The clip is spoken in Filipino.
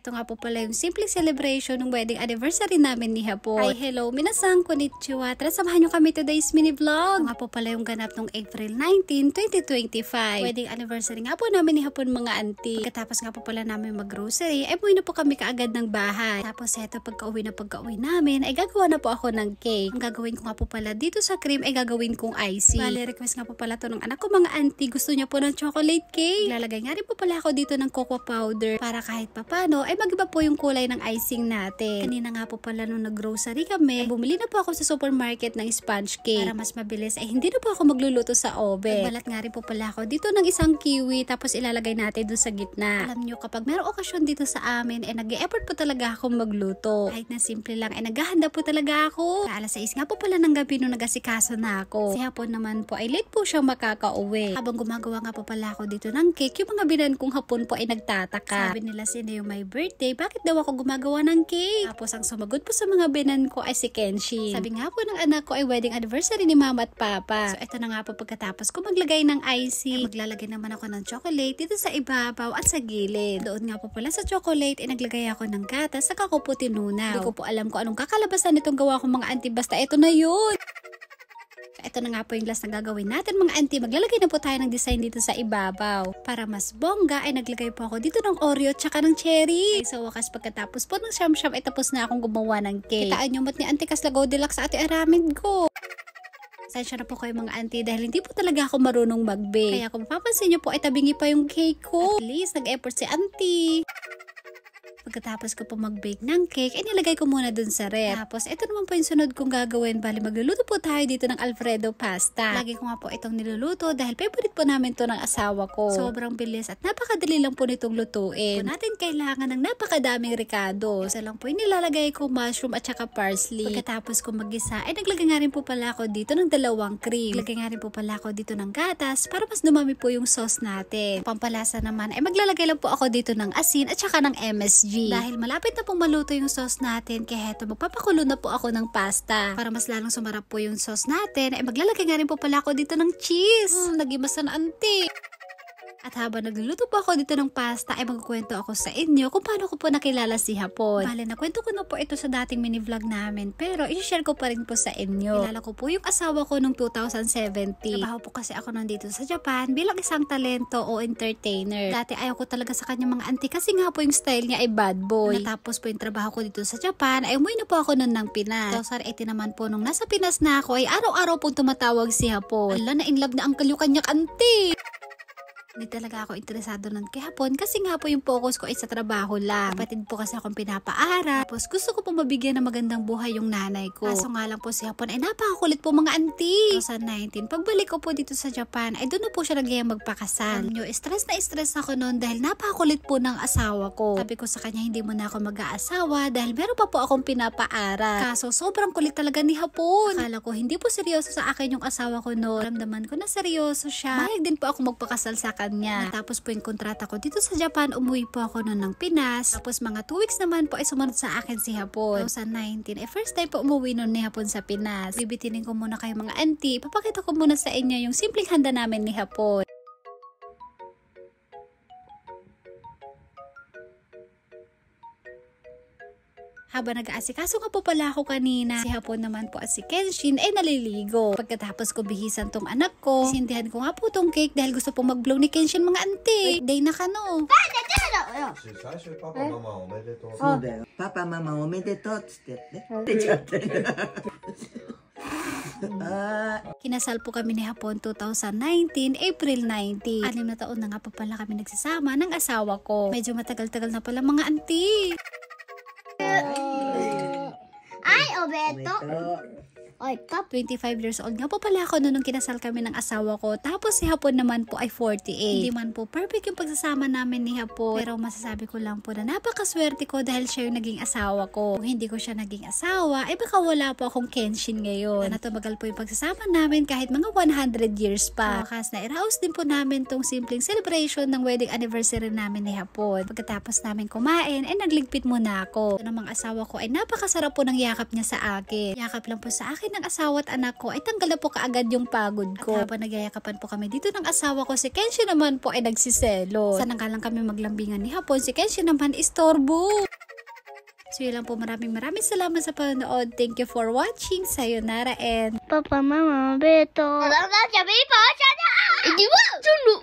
ito nga po pala yung simple celebration ng wedding anniversary namin ni Hapon. Hi, hello, minasan, konnichiwa. Tara, samahan nyo kami today's mini vlog. Ito nga po pala yung ganap nung April 19, 2025. Wedding anniversary nga po namin ni Hapon mga auntie. Pagkatapos nga po pala namin mag-grocery, ay buhay na po kami kaagad ng bahay. Tapos eto, pagka-uwi namin, ay gagawa na po ako ng cake. Ang gagawin ko nga po pala dito sa cream ay gagawin kong icing. Bale, request nga po pala to ng anak ko mga auntie. Gusto niya po ng chocolate cake. Lalagay nga rin po pala ako dito ng cocoa powder para kahit papano ay mag-iba po yung kulay ng icing natin. Kanina nga po pala nung nag-grocery kami, bumili na po ako sa supermarket ng sponge cake. Para mas mabilis ay hindi na po ako magluluto sa oven. Nagbalat nga rin po pala ako dito ng isang kiwi tapos ilalagay natin doon sa gitna. Alam nyo, kapag mayroong okasyon dito sa amin ay nag-e-effort po talaga ako magluto. Kahit na simple lang ay naghahanda po talaga ako. Alas 6 nga po pala ng gabi nung nag-asikaso na ako. Si Hapon naman po ay late po siyang makakauwi. Habang gumagawa nga po pala ako dito ng cake, yung mga binan kong Hapon po ay nagtataka. Sabi nila, sino yung my birthday? Bakit daw ako gumagawa ng cake? Tapos ang sumagot po sa mga binan ko ay si Kenshin. Sabi nga po ng anak ko ay wedding anniversary ni mama at papa. So ito na nga po pagkatapos ko maglagay ng icing. Maglalagay naman ako ng chocolate dito sa ibabaw at sa gilid. Doon nga po pala sa chocolate ay naglagay ako ng gatas saka ko po tinunaw. Hindi ko po alam kung anong kakalabasan nitong gawa ko mga auntie, basta ito na yun. Ito na nga po yung last na gagawin natin mga auntie. Maglalagay na po tayo ng design dito sa ibabaw. Para mas bongga ay naglagay po ako dito ng Oreo tsaka ng cherry. Sa wakas pagkatapos po ng siyam-siyam ay tapos na akong gumawa ng cake. Kitaan nyo mat ni Auntie Kaslago Deluxe sa ate aramid ko. Pasensya na po kayo mga auntie dahil hindi po talaga ako marunong mag-bake. Kaya kung mapapansin nyo po ay tabingi pa yung cake ko. At least nag-effort si auntie. Pagkatapos ko po mag-bake ng cake, ay nilagay ko muna dun sa ref. Tapos, ito naman po yung sunod kong gagawin. Bali, magluluto po tayo dito ng Alfredo pasta. Lagi ko nga po itong niluluto dahil favorite po namin to ng asawa ko. Sobrang bilis at napakadali lang po nitong lutuin. Po natin kailangan ng napakadaming ricado. Isa lang po yung nilalagay ko mushroom at saka parsley. Pagkatapos ko mag-isa, ay naglagay nga rin po pala ako dito ng dalawang cream. Naglagay nga rin po pala ako dito ng gatas para mas dumami po yung sauce natin. Pampalasa naman, ay maglalagay lang po ako dito ng asin at saka ng MSG. Dahil malapit na pong maluto yung sauce natin, kaya heto magpapakulo na po ako ng pasta. Para mas lalong sumarap po yung sauce natin, ay maglalagay nga rin po pala ako dito ng cheese. Nag-imasan auntie. At habang nagluluto po ako dito ng pasta, ay magkukwento ako sa inyo kung paano ko po nakilala si Hapon. Bale, nakwento ko na po ito sa dating mini vlog namin, pero i-share ko pa rin po sa inyo. Kilala ko po yung asawa ko noong 2017. Trabaho po kasi ako nandito sa Japan bilang isang talento o entertainer. Dati ayaw ko talaga sa kanyang mga auntie kasi nga po yung style niya ay bad boy. Natapos po yung trabaho ko dito sa Japan, ay umuwi na po ako noon ng Pinas. 2018 naman po nung nasa Pinas na ako, ay araw-araw pong tumatawag si Hapon. Ala, na in love na uncle yung kanyang auntie. Hindi talaga ako interesado nun kay Hapon kasi nga po yung focus ko ay sa trabaho lang. Kapatid po kasi akong pinapaaral. Tapos gusto ko po mabigyan ng magandang buhay yung nanay ko. Kaso nga lang po si Hapon ay napakakulit po mga auntie. 2019, pagbalik ko po dito sa Japan ay doon na po siya nagyayang magpakasal. Nyo, stress na stress ako noon dahil napakakulit po ng asawa ko. Sabi ko sa kanya hindi mo na ako mag-aasawa dahil meron pa po akong pinapaaral. Kaso sobrang kulit talaga ni Hapon. Akala ko hindi po seryoso sa akin yung asawa ko noon. Ramdaman ko na seryoso siya. Mahal din po ako magpakasal sa kanya. Tapos po yung kontrata ko dito sa Japan, umuwi po ako noon ng Pinas. Tapos mga 2 weeks naman po ay sumunod sa akin si Hapon. 2019, first time po umuwi noon ni Hapon sa Pinas. Bibitinin ko muna kayo mga auntie. Papakita ko muna sa inyo yung simpleng handa namin ni Hapon. Habang nag-aasikaso nga po pala ako kanina, si Hapon naman po at si Kenshin ay naliligo. Pagkatapos ko bihisan tong anak ko, sindihan ko nga po tong cake dahil gusto pong mag-blow ni Kenshin mga auntie. Birthday na ka no. 最初パパママおめでとう。そうだよ。パパママおめでとうっつってね。出ちゃってる。Kinasal po kami ni Hapon 2019, April 19. 6 na taon na nga po pala kami nagsasama ng asawa ko. Medyo matagal-tagal na pala mga auntie. Ay, obeto. Ay, 25 years old nga po pala ako noon nung kinasal kami ng asawa ko. Tapos si Hapon naman po ay 48. Hindi man po perfect yung pagsasama namin ni Hapon. Pero masasabi ko lang po na napakaswerte ko dahil siya yung naging asawa ko. Kung hindi ko siya naging asawa, ay baka wala po akong Kenshin ngayon. Na tumagal po yung pagsasama namin kahit mga 100 years pa. Wakas na iraos din po namin tong simpleng celebration ng wedding anniversary namin ni Hapon. Pagkatapos namin kumain, ay nagligpit muna ako. Ito namang asawa ko ay napakasarap po ng yakap niya sa akin. Yakap lang po sa akin ng asawa at anak ko, ay tanggal na po kaagad yung pagod ko. At habang nagyayakapan po kami dito ng asawa ko, si Kenshi naman po ay nagsiselo. Sana nga lang kami maglambingan ni hapon, si Kenshi naman istorbo. So yun lang po, maraming salamat sa panonood. Thank you for watching. Sayonara and Papa, Mama, Beto. Salamat sa video. Sana! Di ba? Sunu!